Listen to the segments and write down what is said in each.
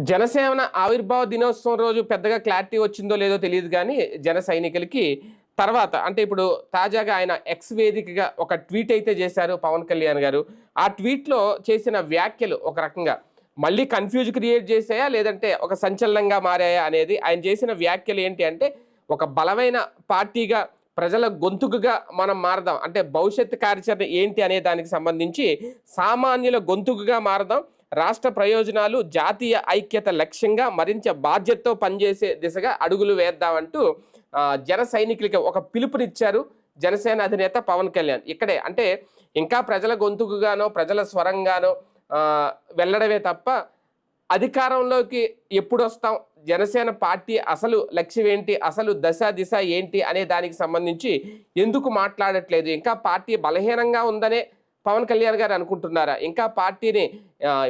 జనసేన ఆవిర్భావ దినోత్సవం రోజు పెద్దగా క్లారిటీ వచ్చిందో లేదో తెలియదు కానీ జన సైనికులకి తర్వాత అంటే ఇప్పుడు తాజాగా ఆయన ఎక్స్ వేదికగా ఒక ట్వీట్ అయితే చేశారు పవన్ కళ్యాణ్ గారు. ఆ ట్వీట్లో చేసిన వ్యాఖ్యలు ఒక రకంగా మళ్ళీ కన్ఫ్యూజ్ క్రియేట్ చేసాయా లేదంటే ఒక సంచలనంగా మారాయా అనేది ఆయన చేసిన వ్యాఖ్యలు ఏంటి అంటే ఒక బలమైన పార్టీగా ప్రజల గొంతుకుగా మనం మారదాం అంటే భవిష్యత్తు కార్యాచరణ ఏంటి అనే దానికి సంబంధించి సామాన్యుల గొంతుకుగా మారదాం, రాష్ట్ర ప్రయోజనాలు జాతీయ ఐక్యత లక్ష్యంగా మరింత బాధ్యతతో పనిచేసే దిశగా అడుగులు వేద్దామంటూ జన సైనికులకి ఒక పిలుపునిచ్చారు జనసేన అధినేత పవన్ కళ్యాణ్. ఇక్కడే అంటే ఇంకా ప్రజల గొంతుకుగానో ప్రజల స్వరంగానో వెళ్ళడమే తప్ప అధికారంలోకి ఎప్పుడు వస్తాం, జనసేన పార్టీ అసలు లక్ష్యం ఏంటి, అసలు దశ దిశ ఏంటి అనే దానికి సంబంధించి ఎందుకు మాట్లాడట్లేదు? ఇంకా పార్టీ బలహీనంగా ఉందనే పవన్ కళ్యాణ్ గారు అనుకుంటున్నారా? ఇంకా పార్టీని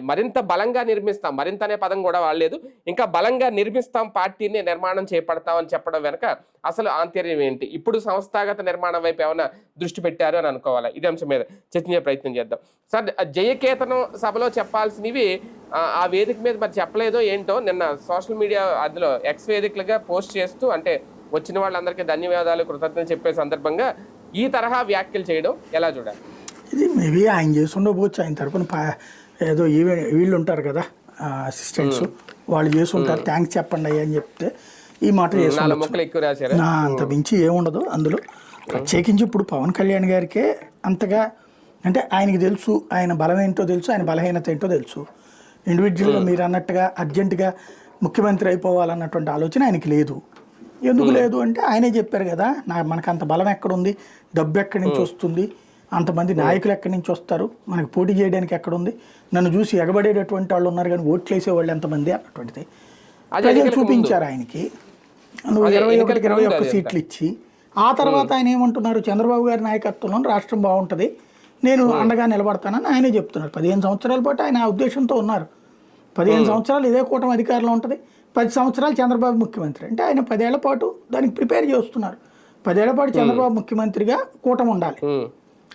మరింత బలంగా నిర్మిస్తాం, మరింత అనే పదం కూడా వాడలేదు, ఇంకా బలంగా నిర్మిస్తాం, పార్టీని నిర్మాణం చేపడతామని చెప్పడం వెనక అసలు ఆంతర్యం ఏంటి? ఇప్పుడు సంస్థాగత నిర్మాణం వైపు ఏమైనా దృష్టి పెట్టారు అని అనుకోవాలా? ఇదే అంశం మీద చర్చించే ప్రయత్నం చేద్దాం. సార్, జయకేతనం సభలో చెప్పాల్సినవి ఆ వేదిక మీద మరి చెప్పలేదో ఏంటో నిన్న సోషల్ మీడియా అందులో ఎక్స్ వేదికలుగా పోస్ట్ చేస్తూ అంటే వచ్చిన వాళ్ళందరికీ ధన్యవాదాలు కృతజ్ఞతలు చెప్పే సందర్భంగా ఈ తరహా వ్యాఖ్యలు చేయడం ఎలా చూడాలి? ఇది మేబీ ఆయన చేసి ఉండకపోవచ్చు. ఆయన తరపున ఏదో వీళ్ళు ఉంటారు కదా అసిస్టెంట్స్, వాళ్ళు చేసి ఉంటారు, థ్యాంక్స్ చెప్పండి అయ్యా అని చెప్తే ఈ మాట చేసి నా అంత మించి ఏముండదు అందులో. ప్రత్యేకించి ఇప్పుడు పవన్ కళ్యాణ్ గారికే అంతగా అంటే ఆయనకి తెలుసు ఆయన బలం ఏంటో తెలుసు, ఆయన బలహీనత ఏంటో తెలుసు. ఇండివిజువల్గా మీరు అన్నట్టుగా అర్జెంటుగా ముఖ్యమంత్రి అయిపోవాలన్నటువంటి ఆలోచన ఆయనకి లేదు. ఎందుకు లేదు అంటే ఆయనే చెప్పారు కదా, మనకు అంత బలం ఎక్కడుంది, డబ్బు ఎక్కడి నుంచి వస్తుంది, అంతమంది నాయకులు ఎక్కడి నుంచి వస్తారు, మనకు పోటీ చేయడానికి ఎక్కడుంది, నన్ను చూసి ఎగబడేటటువంటి వాళ్ళు ఉన్నారు కానీ ఓట్లు వేసేవాళ్ళు ఎంతమంది అన్నటువంటిది ప్రజలు చూపించారు ఆయనకి. నువ్వు 21కి 21 సీట్లు ఇచ్చి ఆ తర్వాత ఆయన ఏమంటున్నారు, చంద్రబాబు గారి నాయకత్వంలో రాష్ట్రం బాగుంటుంది, నేను అండగా నిలబడతానని ఆయనే చెప్తున్నారు. 15 సంవత్సరాల పాటు ఆయన ఆ ఉద్దేశంతో ఉన్నారు. 15 సంవత్సరాలు ఇదే కూటమి అధికారంలో ఉంటుంది, 10 సంవత్సరాలు చంద్రబాబు ముఖ్యమంత్రి అంటే ఆయన 10 ఏళ్ల పాటు దానికి ప్రిపేర్ చేస్తున్నారు. 10 ఏళ్ల పాటు చంద్రబాబు ముఖ్యమంత్రిగా కూటమి ఉండాలి,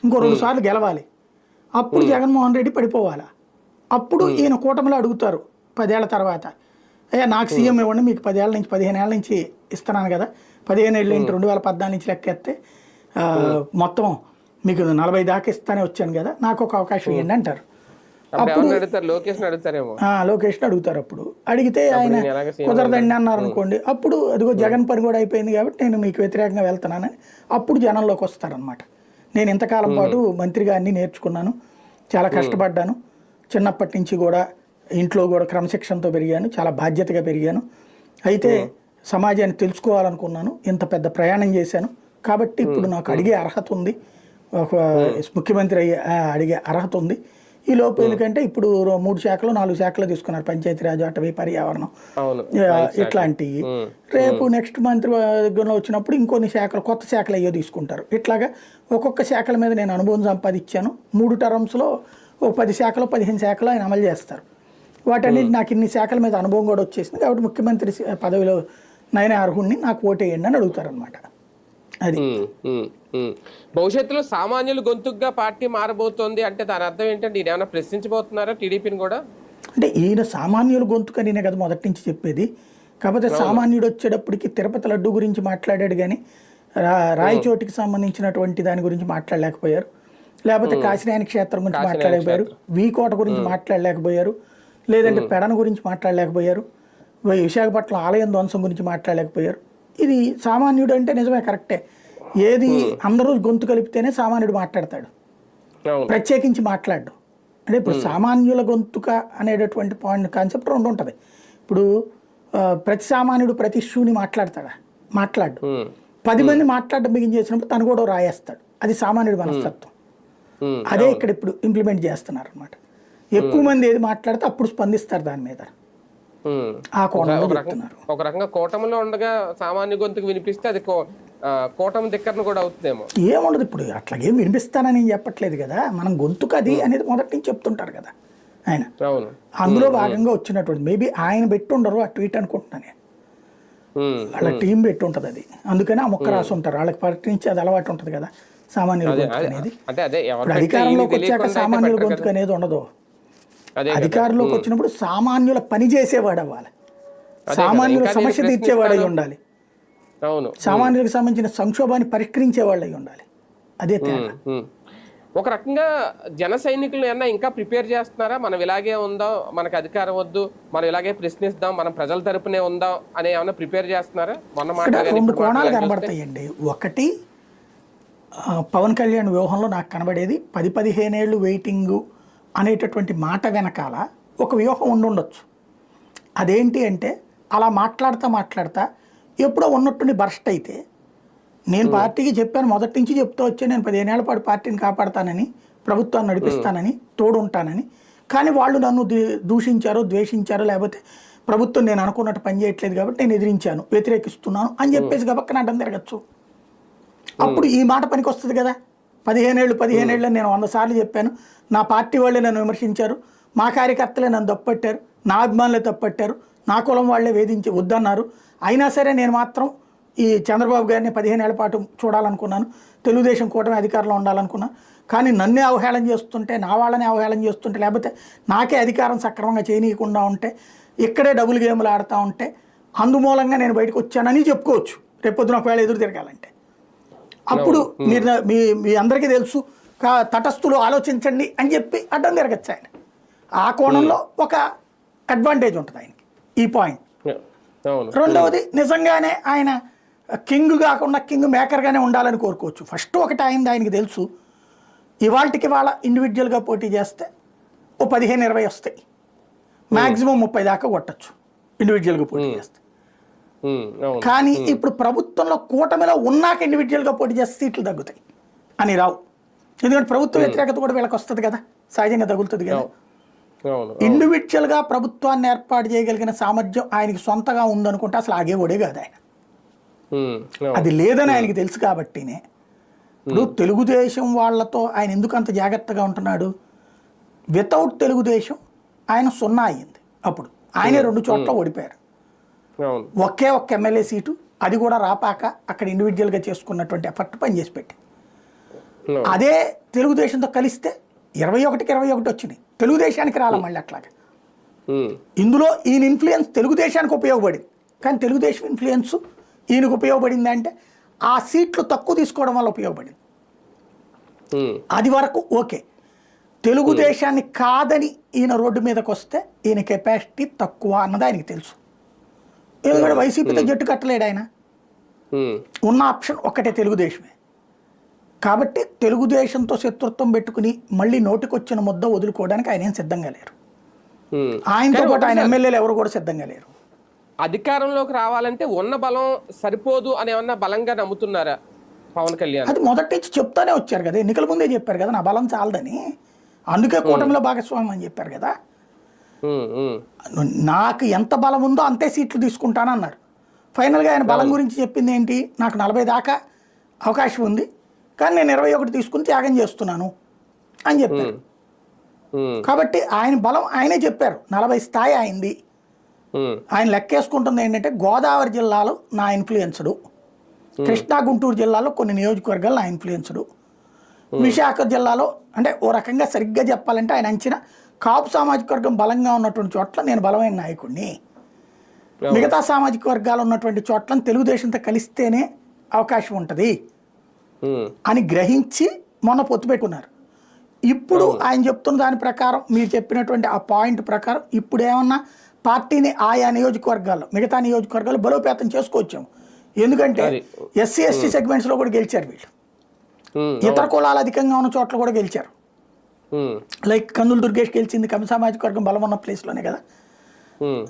ఇంకో 2 సార్లు గెలవాలి, అప్పుడు జగన్మోహన్ రెడ్డి పడిపోవాలా, అప్పుడు ఈయన కూటమిలో అడుగుతారు 10 ఏళ్ల తర్వాత, అయ్యా నాకు సీఎం ఇవ్వండి, మీకు 10 ఏళ్ళ నుంచి 15 ఏళ్ళ నుంచి ఇస్తున్నాను కదా, 15 ఏళ్ళ నుంచి 2014 నుంచి లెక్కేస్తే మొత్తం మీకు 40 దాకా ఇస్తానే వచ్చాను కదా, నాకు ఒక అవకాశం ఇవ్వండి అంటారు. అప్పుడు లోకేష్ని అడుగుతారు. అప్పుడు అడిగితే ఆయన కుదరదండి అన్నారు అనుకోండి, అప్పుడు అదిగో జగన్ పని కూడా అయిపోయింది కాబట్టి నేను మీకు వ్యతిరేకంగా వెళ్తున్నానని అప్పుడు జనంలోకి వస్తారనమాట. నేను ఇంతకాలం పాటు మంత్రిగా అన్నీ నేర్చుకున్నాను, చాలా కష్టపడ్డాను, చిన్నప్పటి నుంచి కూడా ఇంట్లో కూడా క్రమశిక్షణతో పెరిగాను, చాలా బాధ్యతగా పెరిగాను, అయితే సమాజాన్ని తెలుసుకోవాలనుకున్నాను, ఇంత పెద్ద ప్రయాణం చేశాను కాబట్టి ఇప్పుడు నాకు అడిగే అర్హత ఉంది, ఒక ముఖ్యమంత్రి అడిగే అర్హత ఉంది. ఈ లోపు ఎందుకంటే ఇప్పుడు 3 శాఖలు 4 శాఖలు తీసుకున్నారు, పంచాయతీరాజ్, అటవీ, పర్యావరణం ఇట్లాంటివి. రేపు నెక్స్ట్ మంత్రివర్గంలో వచ్చినప్పుడు ఇంకొన్ని శాఖలు కొత్త శాఖలు అయ్యో తీసుకుంటారు. ఇట్లాగా ఒక్కొక్క శాఖల మీద నేను అనుభవం సంపాదించాను. 3 టర్మ్స్లో ఒక 10 శాఖలు 15 శాఖలు ఆయన అమలు చేస్తారు. వాటన్నిటి నాకు ఇన్ని శాఖల మీద అనుభవం కూడా వచ్చేసింది కాబట్టి ముఖ్యమంత్రి పదవిలో నేనే అర్హుడిని, నాకు ఓటేయండి అని అడుగుతారనమాట. అది భవిష్యత్తులో సామాన్యులు గొంతుగా పార్టీ మారబోతోంది అంటే దాని అర్థం ఏంటంటే ఈయన ఏమైనా ప్రశ్నించబోతున్నారా టీడీపీని కూడా? అంటే ఈయన సామాన్యుల గొంతుక నేనే కదా మొదటి నుంచి చెప్పేది. కాకపోతే సామాన్యుడు వచ్చేటప్పటికి తిరుపతి లడ్డు గురించి మాట్లాడాడు కానీ రాయచోటికి సంబంధించినటువంటి దాని గురించి మాట్లాడలేకపోయారు, లేకపోతే కాశీనాయన క్షేత్రం గురించి మాట్లాడలేకపోయారు, వీకోట గురించి మాట్లాడలేకపోయారు, లేదంటే పెడన గురించి మాట్లాడలేకపోయారు, విశాఖపట్నం ఆలయం ధ్వంసం గురించి మాట్లాడలేకపోయారు. ఇది సామాన్యుడు అంటే నిజమే, కరెక్టే. ఏది అందరూ గొంతు కలిపితేనే సామాన్యుడు మాట్లాడతాడు, ప్రత్యేకించి మాట్లాడు. అంటే ఇప్పుడు సామాన్యుల గొంతుక అనేటటువంటి పాయింట్ కాన్సెప్ట్ 2 ఉంటుంది. ఇప్పుడు ప్రతి సామాన్యుడు ప్రతి ఇష్యూని మాట్లాడతాడా? మాట్లాడు. 10 మంది మాట్లాడడం బిగించేసినప్పుడు తను కూడా రాయేస్తాడు, అది సామాన్యుడి మనస్తత్వం. అదే ఇక్కడ ఇప్పుడు ఇంప్లిమెంట్ చేస్తున్నారు అనమాట. ఎక్కువ మంది ఏది మాట్లాడితే అప్పుడు స్పందిస్తారు దాని మీద. ఆ కోణంలో చెప్తున్నారు. ఒక రకంగా కూటమిలో ఉండగా సామాన్య గొంతుకు వినిపిస్తే అది కూటమి దగ్గర కూడా అవుతుందేమో. ఏముండదు, ఇప్పుడు అట్లాగేం వినిపిస్తానని చెప్పట్లేదు కదా, మనం గొంతుకు అది అనేది మొదటి నుంచి చెప్తుంటారు కదా ఆయన. అందులో భాగంగా వచ్చినటువంటి మేబీ ఆయన పెట్టి ఉండరు ఆ ట్వీట్ అనుకుంటున్నాను, వాళ్ళ టీం పెట్టి ఉంటుంది అది, అందుకని ఆ మొక్క రాసి ఉంటారు. వాళ్ళకి పార్టీ నుంచి అది అలవాటు ఉంటుంది కదా సామాన్యుల గొంతుకు అనేది. అధికారంలోకి వచ్చాక సామాన్యుల గొంతుకు అనేది ఉండదు. అదే కదా. అధికారంలోకి వచ్చినప్పుడు సామాన్యుల పని చేసేవాడు అవ్వాలి, కదా. సామాన్యుల ఇంకా నేను సమస్య తీర్చేవాడు అయి ఉండాలి, అవును. సామాన్యులకు సంబంధించిన సంక్షోభాన్ని పరిష్కరించేవాళ్ళు అయి ఉండాలి. అదే తేడా. ఒక రకంగా జన సైనికులు ఏమన్నా ఇంకా ప్రిపేర్ చేస్తున్నారా? మనం ఇలాగే ఉందాం, మనకు అధికారం వద్దు, మనం ఇలాగే ప్రశ్నిస్తాం, మనం ప్రజల తరపునే ఉందాం అని ఏమన్నా ప్రిపేర్ చేస్తున్నారా? ఇక్కడ రెండు కోణాలు కనబడతాయండి. ఒకటి పవన్ కళ్యాణ్ వ్యూహంలో నాకు కనబడేది 10-15 ఏళ్ళు వెయిటింగు అనేటటువంటి మాట వెనకాల ఒక వ్యూహం ఉండుండొచ్చు. అదేంటి అంటే అలా మాట్లాడుతా ఎప్పుడో ఉన్నట్టుండి బర్స్ట్ అయితే, నేను పార్టీకి చెప్పాను, మొదటి నుంచి చెప్తూ వచ్చే నేను 15 ఏళ్ల పాటు పార్టీని కాపాడతానని, ప్రభుత్వాన్ని నడిపిస్తానని, తోడుంటానని, కానీ వాళ్ళు నన్ను దూషించారో ద్వేషించారో, లేకపోతే ప్రభుత్వం నేను అనుకున్నట్టు పని చేయట్లేదు కాబట్టి నేను ఎదిరించాను, వ్యతిరేకిస్తున్నాను అని చెప్పేసి గబక్కన అడ్డం తిరగచ్చు. అప్పుడు ఈ మాట పనికి వస్తుంది కదా. 15 ఏళ్ళు నేను 100 సార్లు చెప్పాను, నా పార్టీ వాళ్ళే నన్ను విమర్శించారు, మా కార్యకర్తలే నన్ను తప్పట్టారు, నా అభిమానులే తప్పట్టారు, నా కులం వాళ్ళే వేధించి వద్దన్నారు, అయినా సరే నేను మాత్రం ఈ చంద్రబాబు గారిని 15 ఏళ్ల పాటు చూడాలనుకున్నాను, తెలుగుదేశం కూటమి అధికారంలో ఉండాలనుకున్నాను, కానీ నన్నే అవహేళన చేస్తుంటే, నా వాళ్ళని అవహేళన చేస్తుంటే, లేకపోతే నాకే అధికారం సక్రమంగా చేయనీయకుండా ఉంటే, ఇక్కడే డబుల్ గేమ్లు ఆడుతూ ఉంటే, అందుమూలంగా నేను బయటకు వచ్చానని చెప్పుకోవచ్చు రేపొద్దున ఒకవేళ ఎదురు తిరగాలంటే. అప్పుడు మీరు మీ అందరికీ తెలుసు, తటస్థులు ఆలోచించండి అని చెప్పి అడ్డం తిరగచ్చు ఆయన. ఆ కోణంలో ఒక అడ్వాంటేజ్ ఉంటుంది ఆయనకి ఈ పాయింట్. రెండవది, నిజంగానే ఆయన కింగ్ కాకుండా కింగ్ మేకర్గానే ఉండాలని కోరుకోవచ్చు. ఫస్ట్ ఒకటి ఆయనకి తెలుసు, ఇవాళకి వాళ్ళ ఇండివిజువల్గా పోటీ చేస్తే ఓ 15-20 వస్తాయి, మ్యాక్సిమం 30 దాకా కొట్టచ్చు ఇండివిజువల్గా పోటీ చేస్తే. కానీ ఇప్పుడు ప్రభుత్వంలో కూటమిలో ఉన్నాక ఇండివిజువల్గా పోటీ చేస్తే సీట్లు తగ్గుతాయి అని రావు. ఎందుకంటే ప్రభుత్వ వ్యతిరేకత కూడా వీళ్ళకి వస్తుంది కదా, సహజంగా తగులుతుంది కదా. ఇండివిజువల్గా ప్రభుత్వాన్ని ఏర్పాటు చేయగలిగిన సామర్థ్యం ఆయనకి సొంతగా ఉందనుకుంటే అసలు ఆగేవాడే కాదు ఆయన. అది లేదని ఆయనకి తెలుసు కాబట్టినే ఇప్పుడు తెలుగుదేశం వాళ్ళతో ఆయన ఎందుకు అంత జాగ్రత్తగా ఉంటున్నాడు. వితౌట్ తెలుగుదేశం ఆయన 0 అయ్యింది. అప్పుడు ఆయనే 2 చోట్ల ఓడిపోయారు. ఒకే ఒక్క ఎమ్మెల్యే సీటు, అది కూడా రాపాక అక్కడ ఇండివిజువల్గా చేసుకున్నటువంటి ఎఫర్ట్ పనిచేసి పెట్టి, అదే తెలుగుదేశంతో కలిస్తే 21కి 21 వచ్చినాయి, తెలుగుదేశానికి రాలే మళ్ళీ అట్లాగా. ఇందులో ఈయన ఇన్ఫ్లుయెన్స్ తెలుగుదేశానికి ఉపయోగపడింది, కానీ తెలుగుదేశం ఇన్ఫ్లుయెన్స్ ఈయనకు ఉపయోగపడింది అంటే ఆ సీట్లు తక్కువ తీసుకోవడం వల్ల ఉపయోగపడింది. అది వరకు ఓకే. తెలుగుదేశాన్ని కాదని ఈయన రోడ్డు మీదకి వస్తే ఈయన కెపాసిటీ తక్కువ అన్నది ఆయనకి తెలుసు. ఎందుకంటే వైసీపీతో జట్టు కట్టలేడు ఆయన, ఉన్న ఆప్షన్ ఒక్కటే తెలుగుదేశమే. కాబట్టి తెలుగుదేశంతో శత్రుత్వం పెట్టుకుని మళ్ళీ నోటికొచ్చిన ముద్ద వదులుకోవడానికి ఆయన ఏం సిద్ధంగా లేరు. ఆయనతో పాటు ఆయన ఎమ్మెల్యేలు ఎవరు కూడా సిద్ధంగా లేరు. అధికారంలోకి రావాలంటే ఉన్న బలం సరిపోదు అని ఏమన్నా బలంగా నమ్ముతున్నారా పవన్ కళ్యాణ్? అది మొదటి నుంచి చెప్తానే వచ్చారు కదా, ఎన్నికల ముందే చెప్పారు కదా నా బలం చాలదని, అందుకే కూటమిలో భాగస్వామ్యం అని చెప్పారు కదా. నాకు ఎంత బలం ఉందో అంతే సీట్లు తీసుకుంటానన్నారు. ఫైనల్గా ఆయన బలం గురించి చెప్పింది ఏంటి, నాకు 40 దాకా అవకాశం ఉంది, కానీ నేను 21 తీసుకుని త్యాగం చేస్తున్నాను అని చెప్పారు. కాబట్టి ఆయన బలం ఆయనే చెప్పారు, 40 స్థాయి అయింది. ఆయన లెక్కేసుకుంటుంది ఏంటంటే గోదావరి జిల్లాలో నా ఇన్ఫ్లుయెన్స్డు, కృష్ణా గుంటూరు జిల్లాలో కొన్ని నియోజకవర్గాలు నా ఇన్ఫ్లుయెన్స్డు, విశాఖ జిల్లాలో అంటే ఓ రకంగా సరిగ్గా చెప్పాలంటే ఆయన అంచనా కాపు సామాజిక వర్గం బలంగా ఉన్నటువంటి చోట్ల నేను బలమైన నాయకుడిని, మిగతా సామాజిక వర్గాలు ఉన్నటువంటి చోట్ల తెలుగుదేశంతో కలిస్తేనే అవకాశం ఉంటుంది అని గ్రహించి మొన్న పొత్తు పెట్టుకున్నారు. ఇప్పుడు ఆయన చెప్తున్న దాని ప్రకారం, మీరు చెప్పినటువంటి ఆ పాయింట్ ప్రకారం ఇప్పుడు ఏమన్నా పార్టీని ఆయా నియోజకవర్గాల్లో మిగతా నియోజకవర్గాలు బలోపేతం చేసుకోవచ్చాము. ఎందుకంటే ఎస్సీ ఎస్టీ సెగ్మెంట్స్లో కూడా గెలిచారు వీళ్ళు, ఇతర కులాలు అధికంగా ఉన్న చోట్ల కూడా గెలిచారు. లైక్ కందులు దుర్గేష్ గెలిచింది కమ్మ సామాజిక వర్గం బలం ఉన్న ప్లేస్లోనే కదా,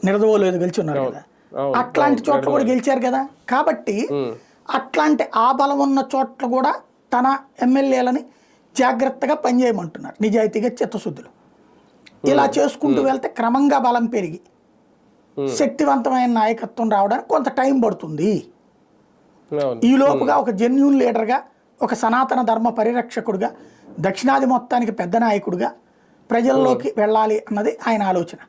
నిడదవోలు ఏదో గెలిచి ఉన్నారు కదా, అట్లాంటి చోట్ల కూడా గెలిచారు కదా. కాబట్టి అట్లాంటి ఆ బలం ఉన్న చోట్ల కూడా తన ఎమ్మెల్యేలని జాగ్రత్తగా పనిచేయమంటున్నారు, నిజాయితీగా చిత్తశుద్ధులు. ఇలా చేసుకుంటూ వెళ్తే క్రమంగా బలం పెరిగి శక్తివంతమైన నాయకత్వం రావడానికి కొంత టైం పడుతుంది. ఈ లోపుగా ఒక జెన్యూన్ లీడర్గా, ఒక సనాతన ధర్మ పరిరక్షకుడుగా, దక్షిణాది మొత్తానికి పెద్ద నాయకుడిగా ప్రజల్లోకి వెళ్ళాలి అన్నది ఆయన ఆలోచన.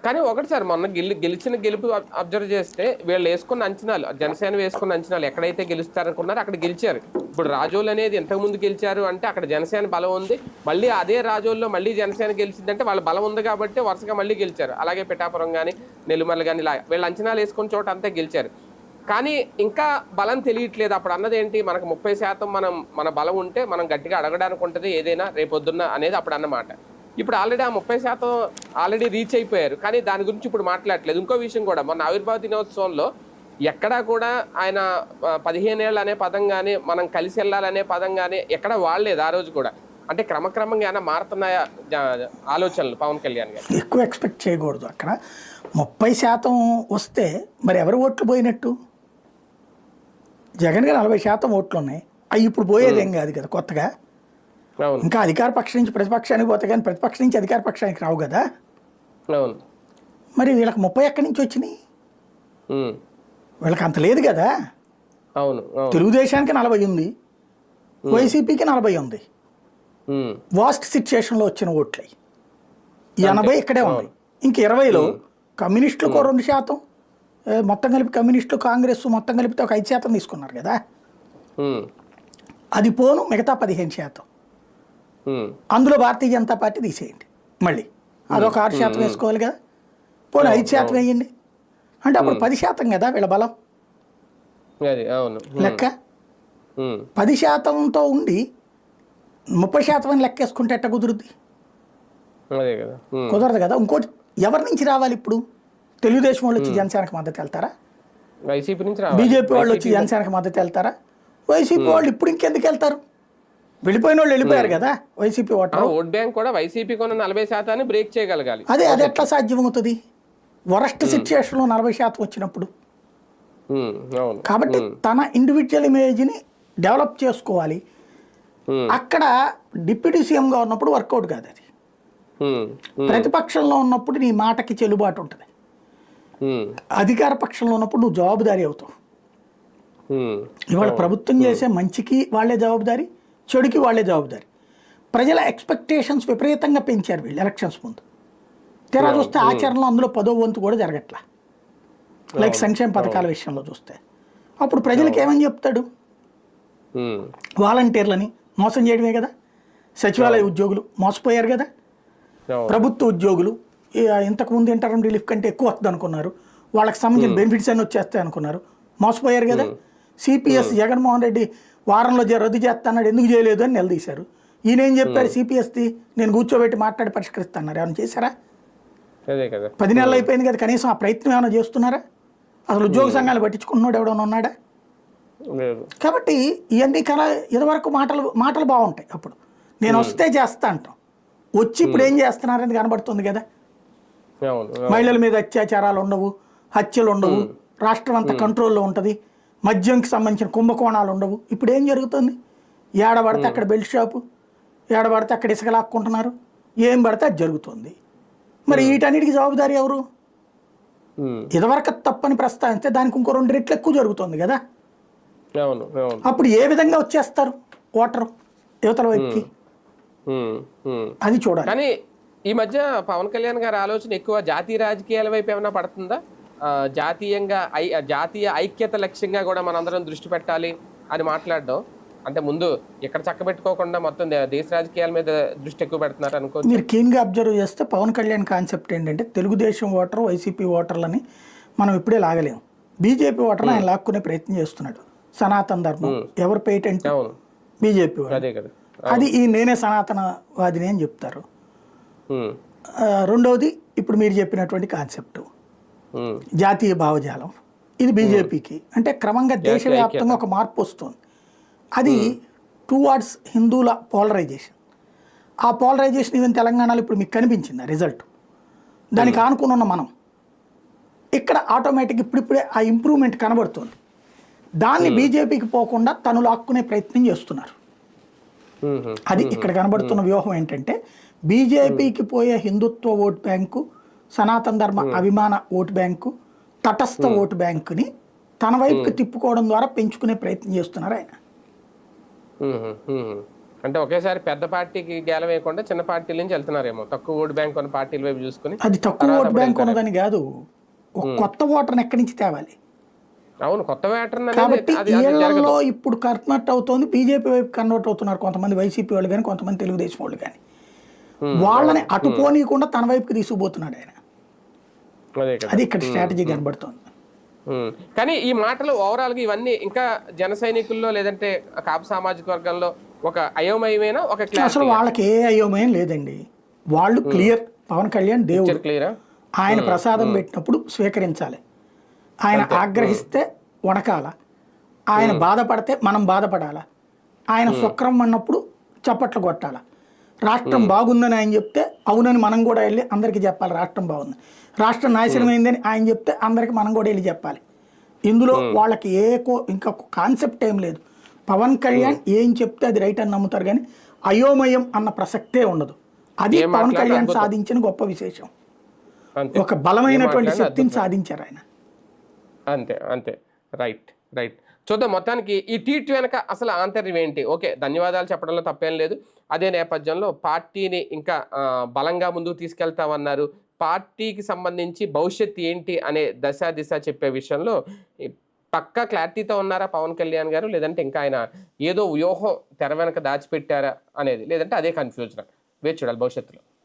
కానీ ఒకటి సార్, మొన్న గెలిచిన గెలుపు అబ్జర్వ్ చేస్తే వీళ్ళు వేసుకున్న అంచనాలు, జనసేన వేసుకున్న అంచనాలు ఎక్కడైతే గెలుస్తారనుకున్నారో అక్కడ గెలిచారు. ఇప్పుడు రాజోలు అనేది ఇంతకుముందు గెలిచారు అంటే అక్కడ జనసేన బలం ఉంది. మళ్ళీ అదే రాజోల్లో మళ్ళీ జనసేన గెలిచిందంటే వాళ్ళ బలం ఉంది కాబట్టి వరుసగా మళ్ళీ గెలిచారు. అలాగే పిఠాపురం కానీ నెల్లిమర్ల కానీ ఇలా వీళ్ళు అంచనాలు వేసుకున్న చోట అంతా గెలిచారు. కానీ ఇంకా బలం తెలియట్లేదు. అప్పుడు అన్నది ఏంటి, మనకు 30% మన బలం ఉంటే మనం గట్టిగా అడగడానికి ఉంటుంది ఏదైనా రేపొద్దున్న అనేది అప్పుడు అన్నమాట. ఇప్పుడు ఆల్రెడీ ఆ 30% ఆల్రెడీ రీచ్ అయిపోయారు. కానీ దాని గురించి ఇప్పుడు మాట్లాడలేదు. ఇంకో విషయం కూడా, మొన్న ఆవిర్భావ దినోత్సవంలో ఎక్కడా కూడా ఆయన 15 ఏళ్ళు అనే పదం కానీ మనం కలిసి వెళ్ళాలనే పదం కానీ ఎక్కడ వాడలేదు ఆ రోజు కూడా. అంటే క్రమక్రమంగా ఏమైనా మారుతున్నాయా ఆలోచనలు పవన్ కళ్యాణ్ గారు? ఎక్కువ ఎక్స్పెక్ట్ చేయకూడదు. అక్కడ 30% వస్తే మరి ఎవరు ఓట్లు పోయినట్టు? జగన్కి 40% ఓట్లు ఉన్నాయి. అవి ఇప్పుడు పోయేదేం కాదు కదా కొత్తగా. ఇంకా అధికార పక్షం నుంచి ప్రతిపక్షానికి పోతే కానీ ప్రతిపక్షం నుంచి అధికార పక్షానికి రావు కదా. మరి వీళ్ళకి 30 ఎక్కడి నుంచి వచ్చినాయి? వీళ్ళకి అంత లేదు కదా. తెలుగుదేశానికి 40 ఉంది, వైసీపీకి 40 ఉంది. వాస్ట్ సిచ్యుయేషన్లో వచ్చిన ఓట్లు 80 ఇక్కడే ఉన్నాయి. ఇంక 20లో కమ్యూనిస్టులకు 2%, మొత్తం కలిపి కమ్యూనిస్టులు కాంగ్రెస్ మొత్తం కలిపితే ఒక 5% తీసుకున్నారు కదా. అది పోను మిగతా 15%. అందులో భారతీయ జనతా పార్టీ తీసేయండి, మళ్ళీ అదొక 6% వేసుకోవాలి కదా. పోనీ 5% వేయండి అంటే అప్పుడు 10% కదా వీళ్ళ బలం లెక్క. 10%తో ఉండి 30% లెక్కేసుకుంటే ఎట్ట కుదురుద్ది? కుదరదు కదా. ఇంకోటి, ఎవరి నుంచి రావాలి ఇప్పుడు? తెలుగుదేశం వాళ్ళు వచ్చి జనసేనకు మద్దతు వెళ్తారా? బీజేపీ వాళ్ళు వచ్చి జనసేనకు మద్దతు వెళ్తారా? వైసీపీ వాళ్ళు ఇప్పుడు ఇంకెందుకు వెళ్తారు? వెళ్ళిపోయిన వాళ్ళు వెళ్ళిపోయారు కదా. వైసీపీ ఓట్ బ్యాంక్ కూడా వైసీపీ కొన్న 40% బ్రేక్ చేయగలగాలి. అది ఎట్లా సాధ్యం అవుతుంది? వరస్ట్ సిచ్యుయేషన్లో 40% వచ్చినప్పుడు. కాబట్టి తన ఇండివిజువల్ ఇమేజ్ని డెవలప్ చేసుకోవాలి. అక్కడ డిప్యూటీ సీఎంగా ఉన్నప్పుడు వర్కౌట్ కాదు అది. ప్రతిపక్షంలో ఉన్నప్పుడు నీ మాటకి చెల్లుబాటు ఉంటుంది. అధికార పక్షంలో ఉన్నప్పుడు నువ్వు జవాబుదారీ అవుతావు. ఇవాళ ప్రభుత్వం చేసే మంచికి వాళ్ళే జవాబుదారీ, చెడుకి వాళ్ళే జవాబుదారీ. ప్రజల ఎక్స్పెక్టేషన్స్ విపరీతంగా పెంచారు వీళ్ళు ఎలక్షన్స్ ముందు. తెరా చూస్తే ఆచరణలో అందులో 10వ వంతు కూడా జరగట్లా. లైక్ సంక్షేమ పథకాల విషయంలో చూస్తే అప్పుడు ప్రజలకు ఏమని చెప్తాడు? వాలంటీర్లని మోసం చేయడమే కదా. సచివాలయ ఉద్యోగులు మోసపోయారు కదా. ప్రభుత్వ ఉద్యోగులు ఇంతకుముందు ఇంటర్మ్ రిలీఫ్ కంటే ఎక్కువ వస్తుంది అనుకున్నారు, వాళ్ళకి సంబంధించిన బెనిఫిట్స్ అన్నీ వచ్చేస్తాయి అనుకున్నారు, మోసపోయారు కదా. సిపిఎస్ జగన్మోహన్ రెడ్డి వారంలో రద్దు చేస్తాన్నాడు, ఎందుకు చేయలేదు అని నిలదీశారు. ఈయన ఏం చెప్పారు? సిపిఎస్ది నేను కూర్చోబెట్టి మాట్లాడి పరిష్కరిస్తున్నారు. ఏమైనా చేశారా? 10 నెలలు అయిపోయింది కదా, కనీసం ఆ ప్రయత్నం ఏమైనా చేస్తున్నారా? అసలు ఉద్యోగ సంఘాలు పట్టించుకున్నాడు ఎవడన్నా ఉన్నాడా? కాబట్టి ఇవన్నీ కల ఇదివరకు మాటలు బాగుంటాయి. అప్పుడు నేను వస్తే చేస్తా అంటాం, వచ్చి ఇప్పుడు ఏం చేస్తున్నారని కనబడుతుంది కదా. మహిళల మీద అత్యాచారాలు ఉండవు, హత్యలు ఉండవు, రాష్ట్రం అంతా కంట్రోల్లో ఉంటుంది, మద్యంకి సంబంధించిన కుంభకోణాలు ఉండవు. ఇప్పుడు ఏం జరుగుతుంది? ఏడబడితే అక్కడ బెల్ట్ షాపు, ఏడబడితే అక్కడ ఇసుక లాక్కుంటున్నారు, ఏం పడితే అది జరుగుతుంది. మరి వీటన్నిటికీ జవాబుదారీ ఎవరు? ఇదివరకు తప్పని ప్రస్తావిస్తే దానికి ఇంకో 2 రెట్లు ఎక్కువ జరుగుతుంది కదా. అప్పుడు ఏ విధంగా వచ్చేస్తారు ఓటరు యువతల వైపుకి? అది చూడాలి. కానీ ఈ మధ్య పవన్ కళ్యాణ్ గారి ఆలోచన ఎక్కువ జాతీయ రాజకీయాల వైపు ఏమైనా పడుతుందా? జాతీయ ఐక్యత లక్ష్యంగా కూడా మనందరం దృష్టి పెట్టాలి అని మాట్లాడడం, అంటే ముందు ఇక్కడ చక్కబెట్టుకోకుండా మొత్తం దేశ రాజకీయాల మీద దృష్టి ఎక్కువ పెడుతున్నారు అనుకో. మీరు క్లీన్గా అబ్జర్వ్ చేస్తే పవన్ కళ్యాణ్ కాన్సెప్ట్ ఏంటంటే తెలుగుదేశం ఓటర్, వైసీపీ ఓటర్లని మనం ఇప్పుడే లాగలేము. బీజేపీ ఓటర్ని ఆయన లాక్కునే ప్రయత్నం చేస్తున్నాడు. సనాతన ధర్మం ఎవరు పేటెంట్? బీజేపీ వాడు. అది ఈ నేనే సనాతనవాదిని అని చెప్తారు. రెండవది ఇప్పుడు మీరు చెప్పినటువంటి కాన్సెప్ట్ జాతీయ భావజాలం, ఇది బీజేపీకి. అంటే క్రమంగా దేశవ్యాప్తంగా ఒక మార్పు వస్తుంది. అది టువార్డ్స్ హిందువుల పోలరైజేషన్. ఆ పోలరైజేషన్ ఈవెన్ తెలంగాణలో ఇప్పుడు మీకు కనిపించింది ఆ రిజల్ట్. దానికి ఆనుకుని ఉన్న మనం ఇక్కడ ఆటోమేటిక్ ఇప్పుడిప్పుడే ఆ ఇంప్రూవ్మెంట్ కనబడుతుంది. దాన్ని బీజేపీకి పోకుండా తను లాక్కునే ప్రయత్నం చేస్తున్నారు. అది ఇక్కడ కనబడుతున్న వ్యూహం ఏంటంటే బీజేపీకి పోయే హిందుత్వ ఓటు బ్యాంకు, సనాతన ధర్మ అభిమాన ఓటు బ్యాంకు, తటస్థ ఓటు బ్యాంకుని తన వైపుకి తిప్పుకోవడం ద్వారా పెంచుకునే ప్రయత్నం చేస్తున్నారు ఆయన. అంటే ఒకేసారి పెద్ద పార్టీకి గేలం వేయకుండా చిన్న పార్టీల నుంచి వెళ్తున్నారేమో, తక్కువ ఓటు బ్యాంక్ ఉన్న పార్టీల వైపు చూసుకుని. అది తక్కువ ఓటు బ్యాంక్ ఉన్నదని కాదు, ఒక కొత్త ఓటర్ని ఎక్కడి నుంచి తేవాలి. అవును, కొత్త వేటర్ కాబట్టి వీళ్ళలో ఇప్పుడు కన్వర్ట్ అవుతోంది, బీజేపీ వైపు కన్వర్ట్ అవుతున్నారు కొంతమంది వైసీపీ వాళ్ళు కానీ, కొంతమంది తెలుగుదేశం వాళ్ళు కానీ. వాళ్ళని అటు పోనీయకుండా తన వైపుకి తీసుకుపోతున్నాడు ఆయన. అది ఇక్కడ స్ట్రాటజీ కనబడుతోంది. కానీ ఈ మాటలు ఓవరాల్ గా ఇవన్నీ ఇంకా జన సైనికుల్లో లేదంటే కాపు సామాజిక వర్గంలో ఒక అయోమయమైన ఒక అసలు వాళ్ళకి ఏ అయోమయం లేదండి. వాళ్ళు క్లియర్, పవన్ కళ్యాణ్ దేవుడు, క్లియర్, ఆయన ప్రసాదం పెట్టినప్పుడు స్వీకరించాలి, ఆయన ఆగ్రహిస్తే వణకాల, ఆయన బాధపడితే మనం బాధపడాలా, ఆయన శుక్రం అన్నప్పుడు చప్పట్లు కొట్టాల. రాష్ట్రం బాగుందని ఆయన చెప్తే అవునని మనం కూడా వెళ్ళి అందరికీ చెప్పాలి రాష్ట్రం బాగుంది. రాష్ట్రం నాశనమైందని ఆయన చెప్తే అందరికి మనం కూడా వెళ్ళి చెప్పాలి. ఇందులో వాళ్ళకి ఇంకా కాన్సెప్ట్ ఏం లేదు. పవన్ కళ్యాణ్ ఏం చెప్తే అది రైట్ అని నమ్ముతారు కానీ అయోమయం అన్న ప్రసక్తే ఉండదు. అది పవన్ కళ్యాణ్ సాధించిన గొప్ప విశేషం. ఒక బలమైనటువంటి శక్తిని సాధించారు ఆయన. అంతే అంతే, రైట్ రైట్. చూద్దాం మొత్తానికి ఈ ట్వీట్ వెనక అసలు ఆంతర్యం ఏంటి. ఓకే, ధన్యవాదాలు చెప్పడంలో తప్పేం లేదు. అదే నేపథ్యంలో పార్టీని ఇంకా బలంగా ముందుకు తీసుకెళ్తామన్నారు. పార్టీకి సంబంధించి భవిష్యత్తు ఏంటి అనే దిశ చెప్పే విషయంలో పక్కా క్లారిటీతో ఉన్నారా పవన్ కళ్యాణ్ గారు, లేదంటే ఇంకా ఆయన ఏదో వ్యూహం తెర వెనక దాచిపెట్టారా అనేది, లేదంటే అదే కన్ఫ్యూజన్. వేచి చూడాలి భవిష్యత్తులో.